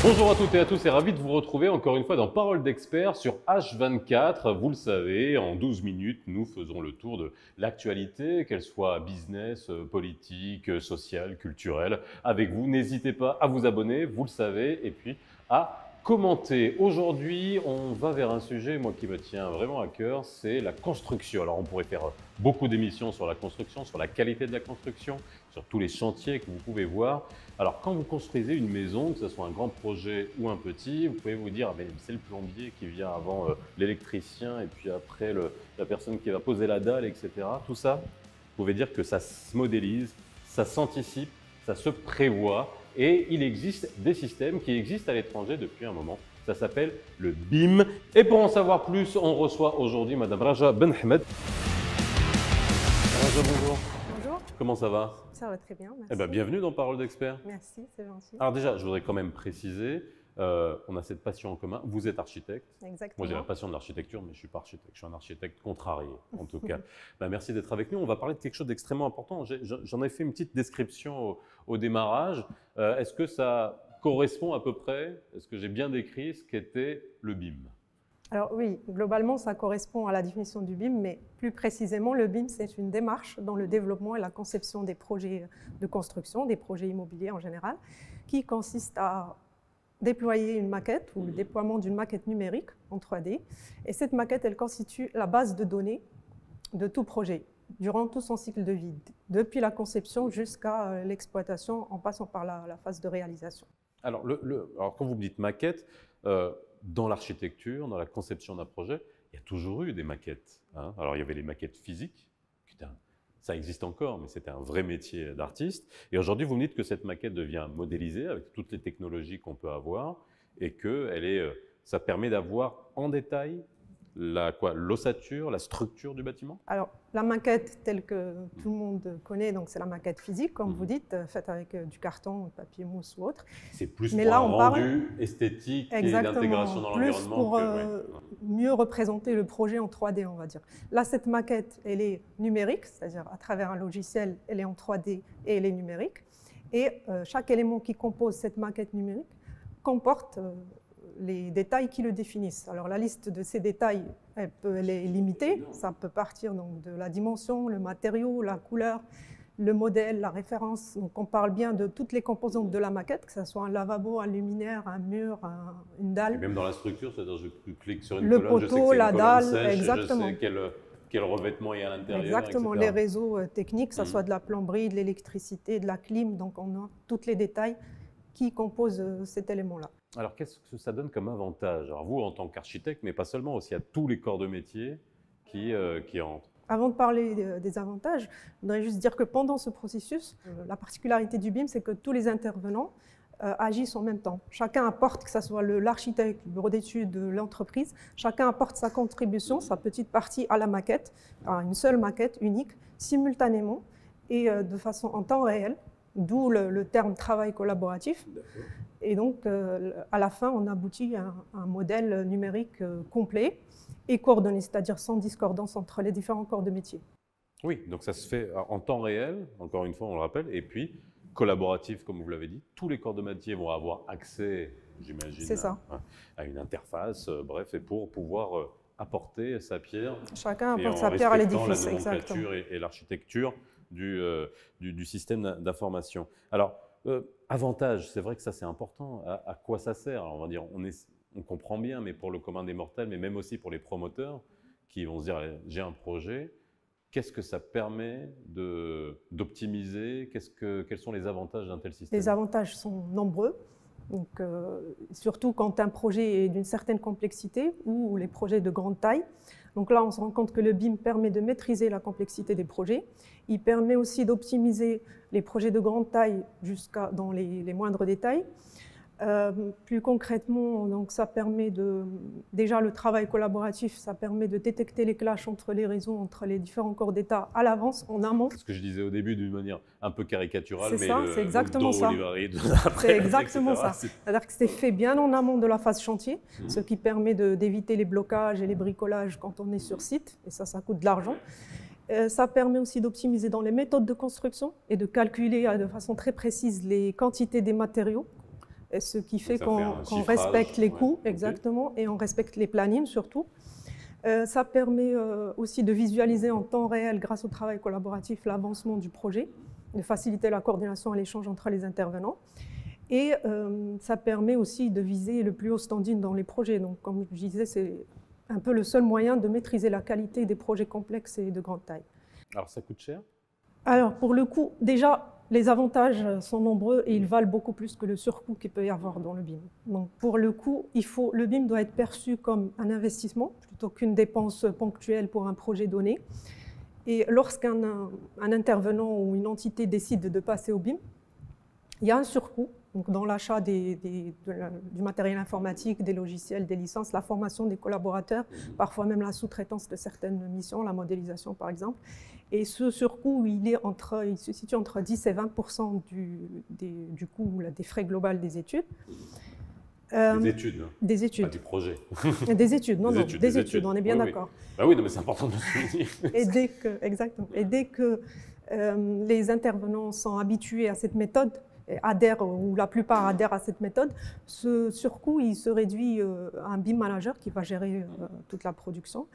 Bonjour à toutes et à tous et ravi de vous retrouver encore une fois dans Parole d'expert sur H24. Vous le savez, en 12 minutes, nous faisons le tour de l'actualité, qu'elle soit business, politique, sociale, culturelle. Avec vous, n'hésitez pas à vous abonner, vous le savez, et puis à commenter. Aujourd'hui, on va vers un sujet, moi, qui me tient vraiment à cœur, c'est la construction. Alors, on pourrait faire beaucoup d'émissions sur la construction, sur la qualité de la construction, sur tous les chantiers que vous pouvez voir. Alors, quand vous construisez une maison, que ce soit un grand projet ou un petit, vous pouvez vous dire, ah, c'est le plombier qui vient avant l'électricien et puis après la personne qui va poser la dalle, etc. Tout ça, vous pouvez dire que ça se modélise, ça s'anticipe, ça se prévoit et il existe des systèmes qui existent à l'étranger depuis un moment. Ça s'appelle le BIM. Et pour en savoir plus, on reçoit aujourd'hui Madame Raja Benhamed. Raja, bonjour. Bonjour. Comment ça va? Ça va très bien, merci. Eh ben, bienvenue dans Parole d'expert. Merci, c'est gentil. Alors déjà, je voudrais quand même préciser, on a cette passion en commun. Vous êtes architecte. Exactement. Moi, j'ai la passion de l'architecture, mais je ne suis pas architecte. Je suis un architecte contrarié, en tout cas. Merci d'être avec nous. On va parler de quelque chose d'extrêmement important. J'en ai fait une petite description au démarrage. Est-ce que ça correspond à peu près, est-ce que j'ai bien décrit ce qu'était le BIM? Alors oui, globalement, ça correspond à la définition du BIM, mais plus précisément, le BIM, c'est une démarche dans le développement et la conception des projets de construction, des projets immobiliers en général, qui consiste à déployer une maquette ou le déploiement d'une maquette numérique en 3D. Et cette maquette, elle constitue la base de données de tout projet, durant tout son cycle de vie, depuis la conception jusqu'à l'exploitation, en passant par la phase de réalisation. Alors, alors quand vous me dites maquette, dans l'architecture, dans la conception d'un projet, il y a toujours eu des maquettes. Hein. Alors, il y avait les maquettes physiques, ça existe encore, mais c'était un vrai métier d'artiste. Et aujourd'hui, vous me dites que cette maquette devient modélisée avec toutes les technologies qu'on peut avoir et que ça permet d'avoir en détail l'ossature, la structure du bâtiment? Alors, la maquette telle que tout le monde connaît, donc c'est la maquette physique, comme vous dites, faite avec du carton, papier mousse ou autre. C'est plus mais pour là, un on rendu esthétique et d'intégration dans l'environnement. Pour mieux représenter le projet en 3D, on va dire. Là, cette maquette, elle est numérique, c'est-à-dire à travers un logiciel, elle est en 3D et elle est numérique. Et chaque élément qui compose cette maquette numérique comporte les détails qui le définissent. Alors la liste de ces détails, elle est limitée. Ça peut partir donc de la dimension, le matériau, la couleur, le modèle, la référence. Donc on parle bien de toutes les composantes de la maquette, que ce soit un lavabo, un luminaire, un mur, une dalle. Et même dans la structure, c'est-à-dire je clique sur une le colonne, poteau, je sais que c'est la une dalle, colonne sèche, exactement. je sais quel revêtement il y a à l'intérieur. Exactement, etc. les réseaux techniques, que ce soit de la plomberie, de l'électricité, de la clim, donc on a tous les détails qui composent cet élément-là. Alors, qu'est-ce que ça donne comme avantage? Alors, vous, en tant qu'architecte, mais pas seulement, aussi à tous les corps de métier qui rentrent. Avant de parler des avantages, je voudrais juste dire que pendant ce processus, la particularité du BIM, c'est que tous les intervenants agissent en même temps. Chacun apporte, que ce soit l'architecte, le bureau d'études, l'entreprise, chacun apporte sa contribution, sa petite partie à la maquette, à une seule maquette unique, simultanément et de façon en temps réel, d'où le terme travail collaboratif. Et donc, à la fin, on aboutit à un modèle numérique complet et coordonné, c'est-à-dire sans discordance entre les différents corps de métier. Oui, donc ça se fait en temps réel, encore une fois, on le rappelle, et puis collaboratif, comme vous l'avez dit. Tous les corps de métier vont avoir accès, j'imagine, à une interface, bref, et pour pouvoir apporter sa pierre. Chacun apporte sa pierre à l'édifice, exactement. La nomenclature et l'architecture du système d'information. Alors, avantage, c'est vrai que ça c'est important. À quoi ça sert? Alors, on va dire, on comprend bien, mais pour le commun des mortels, mais même aussi pour les promoteurs qui vont se dire, j'ai un projet, qu'est-ce que ça permet d'optimiser? Quels sont les avantages d'un tel système? Les avantages sont nombreux. Donc, surtout quand un projet est d'une certaine complexité ou les projets de grande taille. Donc là, on se rend compte que le BIM permet de maîtriser la complexité des projets. Il permet aussi d'optimiser les projets de grande taille dans les moindres détails. Plus concrètement, donc ça permet déjà le travail collaboratif, ça permet de détecter les clashs entre les réseaux, entre les différents corps d'État à l'avance, en amont. Ce que je disais au début d'une manière un peu caricaturale, mais c'est exactement ça. C'est exactement ça. C'est-à-dire que c'est fait bien en amont de la phase chantier, ce qui permet d'éviter les blocages et les bricolages quand on est sur site, et ça coûte de l'argent. Ça permet aussi d'optimiser dans les méthodes de construction et de calculer de façon très précise les quantités des matériaux et ce qui fait Ça qu'on fait un respecte les chiffrage, coûts, ouais, ok. exactement, et on respecte les plannings surtout. Ça permet aussi de visualiser en temps réel, grâce au travail collaboratif, l'avancement du projet, de faciliter la coordination et l'échange entre les intervenants. Et ça permet aussi de viser le plus haut standing dans les projets. Donc, comme je disais, c'est un peu le seul moyen de maîtriser la qualité des projets complexes et de grande taille. Alors, ça coûte cher? Alors, pour le coup, déjà, les avantages sont nombreux et ils valent beaucoup plus que le surcoût qu'il peut y avoir dans le BIM. Donc, pour le coup, le BIM doit être perçu comme un investissement plutôt qu'une dépense ponctuelle pour un projet donné. Et lorsqu'un intervenant ou une entité décide de passer au BIM, il y a un surcoût donc dans l'achat du matériel informatique, des logiciels, des licences, la formation des collaborateurs, parfois même la sous-traitance de certaines missions, la modélisation par exemple. Et ce surcoût, il se situe entre 10 et 20% du coût des frais globaux des études. Des études. Des études. Pas des projets. Des études, non, des études, on est bien d'accord. Oui. Bah oui, non, mais c'est important de le souligner. Exactement. Et dès que les intervenants sont habitués à cette méthode, adhèrent, ou la plupart adhèrent à cette méthode, ce surcoût il se réduit à un BIM manager qui va gérer toute la production.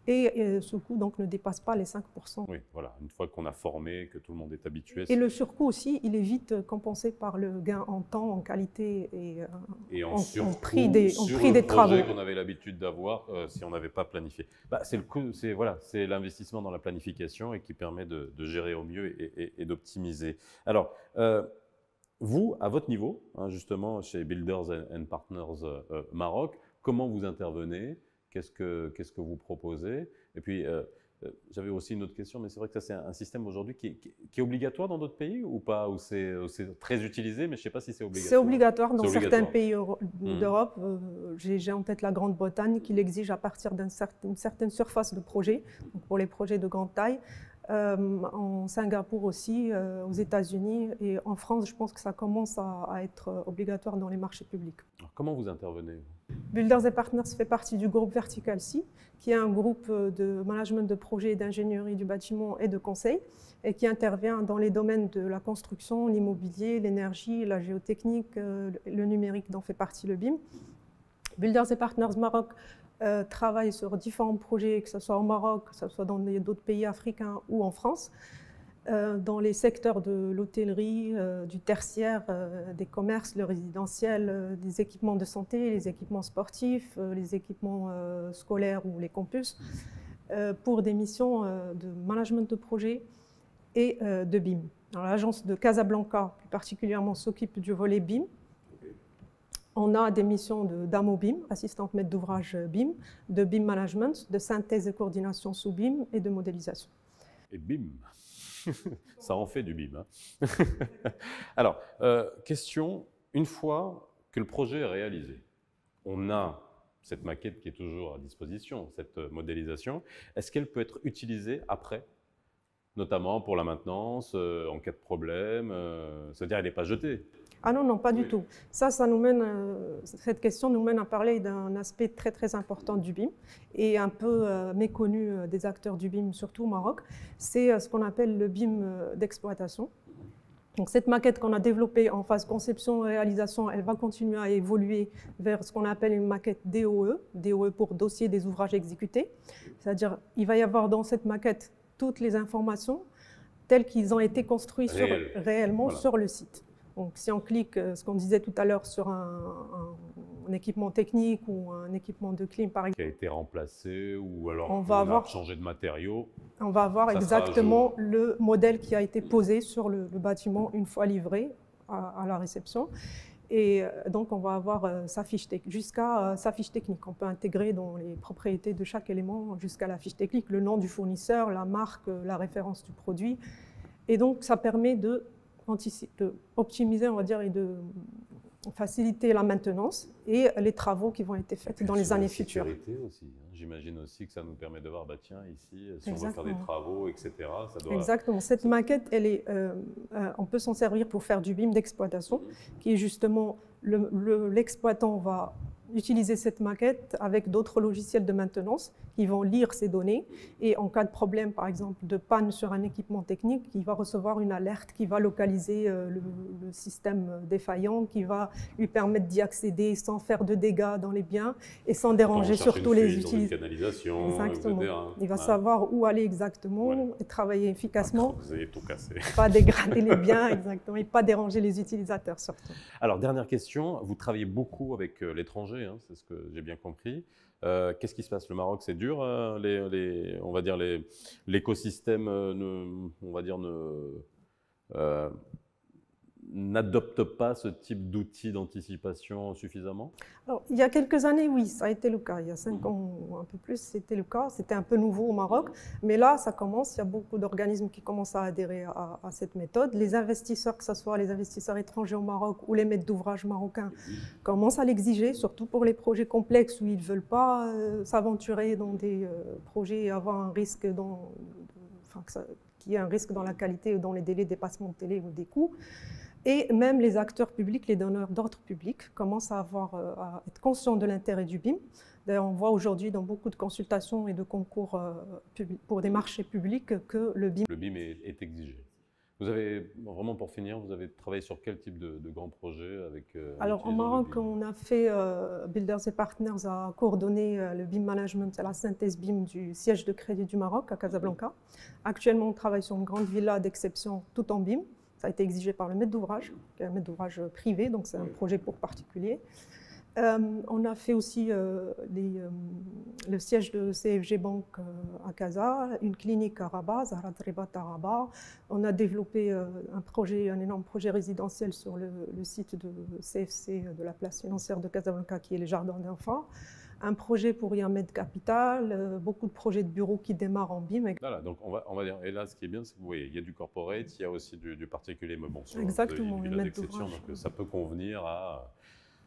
Et ce coût donc, ne dépasse pas les 5%. Oui, voilà, une fois qu'on a formé, que tout le monde est habitué. Et le surcoût aussi, il est vite compensé par le gain en temps, en qualité et en prix des travaux qu'on avait l'habitude d'avoir si on n'avait pas planifié. Bah, c'est l'investissement dans la planification et qui permet de gérer au mieux et d'optimiser. Alors, vous, à votre niveau, hein, justement, chez Builders and Partners Maroc, comment vous intervenez? Qu'est-ce que vous proposez? Et puis, j'avais aussi une autre question, mais c'est vrai que ça, c'est un système aujourd'hui qui est obligatoire dans d'autres pays ou pas? Ou c'est très utilisé, mais je ne sais pas si c'est obligatoire. C'est obligatoire dans certains pays d'Europe. J'ai en tête la Grande-Bretagne qui l'exige à partir d'une certaine surface de projet, donc pour les projets de grande taille. En Singapour aussi, aux États-Unis et en France, je pense que ça commence à être obligatoire dans les marchés publics. Alors, comment vous intervenez? Builders and Partners fait partie du groupe Vertical Sea, qui est un groupe de management de projets, d'ingénierie du bâtiment et de conseil, et qui intervient dans les domaines de la construction, l'immobilier, l'énergie, la géotechnique, le numérique dont fait partie le BIM. Builders and Partners Maroc travaille sur différents projets, que ce soit au Maroc, que ce soit dans d'autres pays africains ou en France, dans les secteurs de l'hôtellerie, du tertiaire, des commerces, le résidentiel, des équipements de santé, les équipements sportifs, les équipements scolaires ou les campus, pour des missions de management de projet et de BIM. L'agence de Casablanca, plus particulièrement, s'occupe du volet BIM. On a des missions d'AMO BIM, assistante maître d'ouvrage BIM, de BIM management, de synthèse et coordination sous BIM et de modélisation. Et BIM, ça en fait du BIM. Hein. Alors, question, une fois que le projet est réalisé, on a cette maquette qui est toujours à disposition, cette modélisation, est-ce qu'elle peut être utilisée après, notamment pour la maintenance, en cas de problème, c'est-à-dire elle n'est pas jetée? Ah non, non, pas du tout. Ça nous mène, cette question nous mène à parler d'un aspect très très important du BIM et un peu méconnu des acteurs du BIM, surtout au Maroc. C'est ce qu'on appelle le BIM d'exploitation. Donc cette maquette qu'on a développée en phase conception et réalisation, elle va continuer à évoluer vers ce qu'on appelle une maquette DOE, DOE pour dossier des ouvrages exécutés. C'est-à-dire il va y avoir dans cette maquette toutes les informations telles qu'ils ont été construits réellement voilà. Sur le site. Donc, si on clique, ce qu'on disait tout à l'heure, sur un équipement technique ou un équipement de clim, par exemple, qui a été remplacé ou alors on a changé de matériaux, on va avoir exactement le modèle qui a été posé sur le bâtiment une fois livré à la réception. Et donc, on va avoir sa fiche technique, jusqu'à sa fiche technique. On peut intégrer dans les propriétés de chaque élément jusqu'à la fiche technique, le nom du fournisseur, la marque, la référence du produit. Et donc, ça permet de optimiser, on va dire, et de faciliter la maintenance et les travaux qui vont être faits dans les années futures. Aussi, hein. J'imagine aussi que ça nous permet de voir, bah tiens, ici, si on veut faire des travaux, etc. Ça doit... Exactement. Cette maquette, on peut s'en servir pour faire du BIM d'exploitation, qui est justement, l'exploitant va utiliser cette maquette avec d'autres logiciels de maintenance qui vont lire ces données et en cas de problème, par exemple, de panne sur un équipement technique, il va recevoir une alerte qui va localiser le système défaillant, qui va lui permettre d'y accéder sans faire de dégâts dans les biens et sans déranger surtout les utilisateurs. Exactement. Etc. Il va savoir où aller exactement et travailler efficacement. Vous avez tout cassé. Pas dégrader les biens, exactement, et pas déranger les utilisateurs surtout. Alors, dernière question, vous travaillez beaucoup avec l'étranger, hein, c'est ce que j'ai bien compris. Qu'est-ce qui se passe? Le Maroc, c'est dur, on va dire l'écosystème, on va dire, n'adopte pas ce type d'outils d'anticipation suffisamment? Alors, il y a quelques années, oui, ça a été le cas. Il y a 5 ans ou un peu plus, c'était le cas. C'était un peu nouveau au Maroc. Mais là, ça commence. Il y a beaucoup d'organismes qui commencent à adhérer à cette méthode. Les investisseurs, que ce soit les investisseurs étrangers au Maroc ou les maîtres d'ouvrage marocains, commencent à l'exiger, surtout pour les projets complexes où ils ne veulent pas s'aventurer dans des projets et avoir un risque qu'il y ait un risque dans la qualité ou dans les délais de dépassement de délai ou des coûts. Et même les acteurs publics, les donneurs d'ordre public, commencent à être conscients de l'intérêt du BIM. D'ailleurs, on voit aujourd'hui dans beaucoup de consultations et de concours pour des marchés publics que le BIM est exigé. Vous avez, vraiment pour finir, vous avez travaillé sur quel type de grands projets avec Alors au Maroc, on a fait, Builders et Partners a coordonné le BIM Management à la synthèse BIM du siège de crédit du Maroc à Casablanca. Actuellement, on travaille sur une grande villa d'exception tout en BIM. Ça a été exigé par le maître d'ouvrage, qui est un maître d'ouvrage privé, donc c'est un projet pour particulier. On a fait aussi le siège de CFG Bank à Casa, une clinique à Rabat, Zahra Tribat à Rabat. On a développé un énorme projet résidentiel sur le site de CFC de la place financière de Casablanca, qui est les jardins d'enfants. Un projet pour Yamed Capital, beaucoup de projets de bureaux qui démarrent en BIM. Voilà, donc on va dire, et là ce qui est bien, c'est que vous voyez, il y a du corporate, il y a aussi du particulier, mais bon, exactement, une villa d'exception, donc ça peut convenir à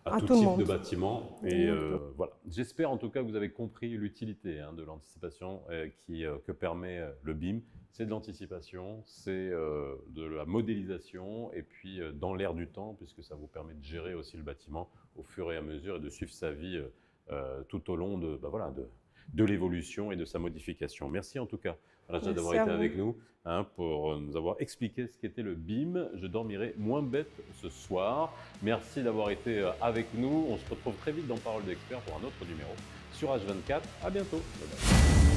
tout le type monde. de bâtiment. Et voilà. J'espère en tout cas que vous avez compris l'utilité de l'anticipation que permet le BIM. C'est de l'anticipation, c'est de la modélisation, et puis dans l'air du temps, puisque ça vous permet de gérer aussi le bâtiment au fur et à mesure et de suivre sa vie tout au long de l'évolution et de sa modification. Merci en tout cas, Raja, d'avoir été avec nous pour nous avoir expliqué ce qu'était le BIM. Je dormirai moins bête ce soir. Merci d'avoir été avec nous. On se retrouve très vite dans Parole d'Expert pour un autre numéro sur H24. À bientôt. Bye bye.